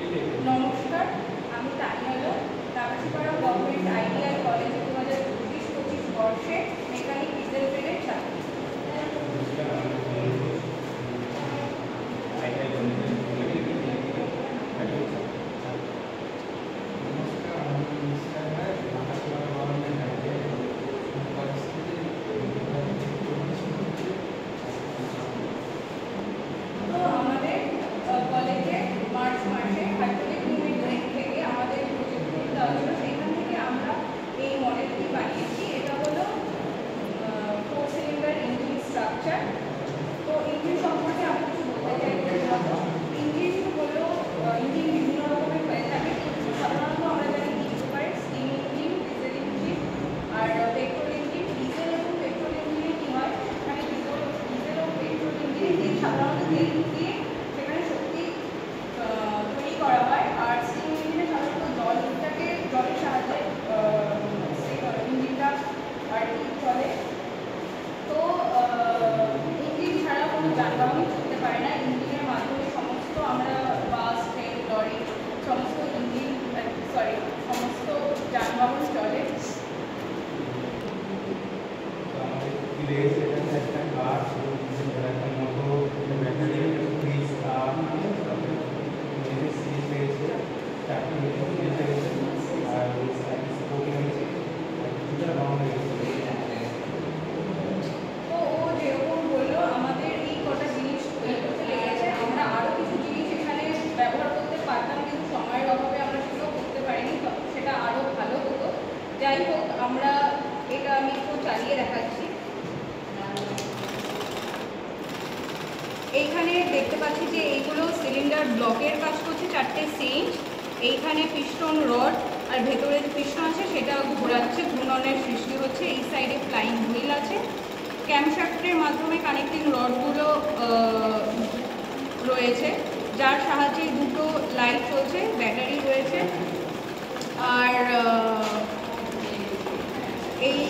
নমস্কার, আমি Tania Kamarpara government ideal college 2024-25 বর্ষে মেকানিক ডিজেল ট্রেডের ছাত্রী। তো ইঞ্জিন সম্পর্কে আমি কিছু বলতে চাই। ইঞ্জিন হলো ইঞ্জিন বিভিন্ন রকমের হয়ে থাকে, কিন্তু সাধারণত আমরা জানি তিন প্রকারের: স্টিম ইঞ্জিন, ডিজেল ইঞ্জিন আর পেট্রোল ইঞ্জিন। ডিজেল এবং পেট্রোল ইঞ্জিনে কী হয়, সেখানে ডিজেল এবং পেট্রোল ইঞ্জিনে সাধারণত তেল দিয়ে সেখানে শক্তি তৈরি করা হয়। আর স্টিম ইঞ্জিনে সাধারণত জলের সাহায্যে ইঞ্জিনটা আর কি চলে। তো ইঞ্জিন ছাড়া কোনো যানবাহনই চলতে পারে না। ইঞ্জিনের মাধ্যমে সমস্ত আমরা বাস, ট্রেন, লরি সমস্ত যানবাহন চলে। যাই হোক, আমি একটু চালিয়ে দেখাচ্ছি। এইখানে দেখতে পাচ্ছি যে এইগুলো সিলিন্ডার ব্লকের কাজ করছে, 4টে সিঞ্চ। এইখানে পিস্টন রড আর ভেতরে যে পিস্টন আছে সেটা ঘোরাচ্ছে, ঘূর্ণনের সৃষ্টি হচ্ছে। এই সাইডে ফ্লাইং হুইল আছে। ক্যামশ্যাফটের মাধ্যমে কানেক্টিং রডগুলো রয়েছে, যার সাহায্যে দুটো লাইট চলছে, ব্যাটারি রয়েছে। আর এই